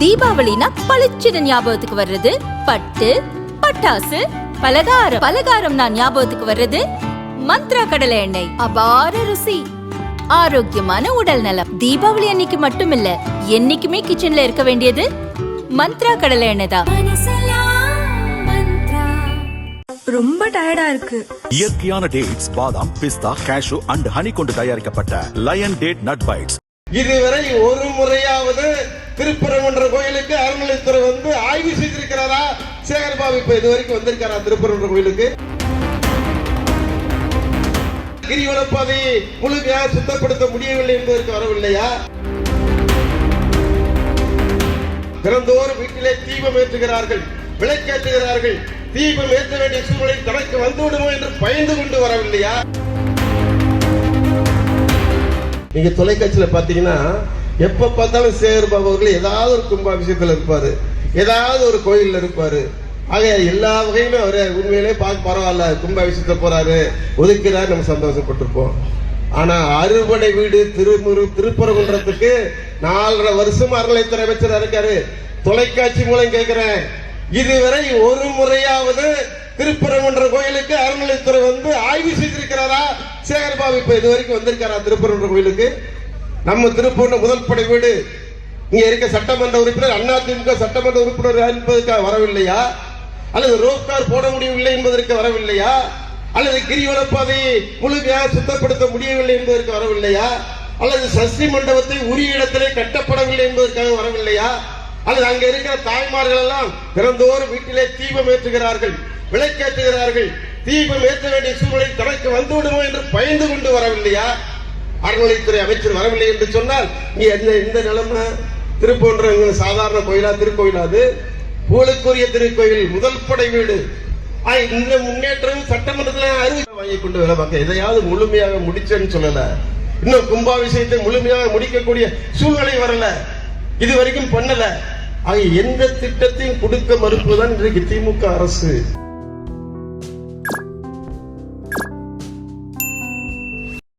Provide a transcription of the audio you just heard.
தீபாவளினா பளிச்சுன்னு ஞாபகத்துக்கு வர்றது பட்டு, பட்டாசு, பலகாரம். பலகாரம்னா ஞாபகத்துக்கு வர்றது மந்த்ரா கடலை எண்ணெய். அபார ருசி, ஆரோக்கியமான உடல் நலம். தீபாவளி அன்னைக்கு மட்டும் இல்ல, என்னைக்குமே கிச்சன்ல இருக்க வேண்டியது மந்த்ரா கடலை எண்ணெய் தான். ரொம்ப டயர்டா இருக்கு. இயற்கையான டேட்ஸ், பாதாம், பிஸ்தா, கேஷு அண்ட் ஹனி கொண்டு தயாரிக்கப்பட்ட லயன் டேட் நட் பைட்ஸ். இதுவரை ஒரு முறையாவது திருப்பரங்குன்ற கோயிலுக்கு அறநிலைத்துறை வந்து ஆய்வு செய்திருக்கிறாரா? சேகர்பாபு இப்ப இதுவரைக்கும் வந்திருக்காரா திருப்பரங்குன்ற கோயிலுக்கு? கிரிவலப்பாதையை முழுமையாக சுத்தப்படுத்த முடியவில்லை என்பதற்கு வரவில்லையா? திறந்தோறும் வீட்டிலே தீபம் ஏற்றுகிறார்கள், விளக்கேற்றுகிறார்கள். தீபம் ஏற்ற வேண்டிய சூழ்நிலை தனக்கு வந்துவிடுமோ என்று பயந்து கொண்டு வரவில்லையா? நீங்க தொலைக்காட்சியில பாத்தீங்கன்னா எப்ப பார்த்தாலும் சேகர்பாபு அவர்கள் ஏதாவது ஒரு கும்பாபிஷேகத்தில் இருப்பாரு, ஏதாவது ஒரு கோயில்ல இருப்பாரு. ஆக எல்லா வகையிலும் அவரை உண்மையிலே பார்க்க பரவாயில்ல, கும்பாபிஷேகத்தை போறாரு, ஒதுக்கிறாரு, நம்ம சந்தோஷப்பட்டிருப்போம். ஆனா அறுபடை வீடு திருப்பரங்குன்றத்துக்கு 4.5 வருஷம் அறநிலைத்துறை அமைச்சர் இருக்காரு. தொலைக்காட்சி மூலம் கேட்கிறேன், இதுவரை ஒரு முறையாவது திருப்பரங்குன்ற கோயிலுக்கு அறநிலைத்துறை வந்து ஆய்வு செய்திருக்கிறாரா? சேகர்பாபு இப்ப இதுவரைக்கும் வந்திருக்காரா திருப்பரங்குன்ற கோயிலுக்கு? நம்ம திருப்பூர்ல முதல் படை வீடு இங்க இருக்க சட்டமன்ற உறுப்பினர் அதிமுக சட்டமன்ற உறுப்பினர் என்பதற்காக வரவில்லையா? அல்லது ரோப்கார் போட முடியவில்லை என்பதற்கு வரவில்லையா? அல்லது கிரிவலப்பாதையை முழுமையாக சுத்தப்படுத்த முடியவில்லை என்பதற்கு வரவில்லையா? அல்லது சஷ்டி மண்டபத்தை உரிய இடத்திலே கட்டப்படவில்லை என்பதற்காக வரவில்லையா? அல்லது அங்க இருக்கிற தாய்மார்கள் எல்லாம் திறந்தோறும் வீட்டிலே தீபம் ஏற்றுகிறார்கள், விளக்கேற்றுகிறார்கள். தீபம் ஏற்ற வேண்டிய சூழ்நிலை தனக்கு வந்துவிடுமோ என்று பயந்து கொண்டு வரவில்லையா? அறநிலைத்துறை அமைச்சர் வரவில்லை என்று சொன்னால் இந்த நிலைமை திருப்போன்ற சாதாரண கோயிலா? திருக்கோயிலாது புகழுக்குரிய திருக்கோயில், முதல் படை வீடு. இந்த முன்னேற்றம் சட்டமன்றத்தில் அறிவிப்பு வாங்கி கொண்டு வேலை பார்க்க எதையாவது முழுமையாக முடிச்சேன்னு சொல்லல. இன்னும் கும்பாபிஷேகத்தை முழுமையாக முடிக்கக்கூடிய சூழ்நிலை வரல, இது வரைக்கும் பண்ணல. ஆக எந்த திட்டத்தையும் கொடுக்க மறுப்பதுதான் இன்றைக்கு திமுக அரசு.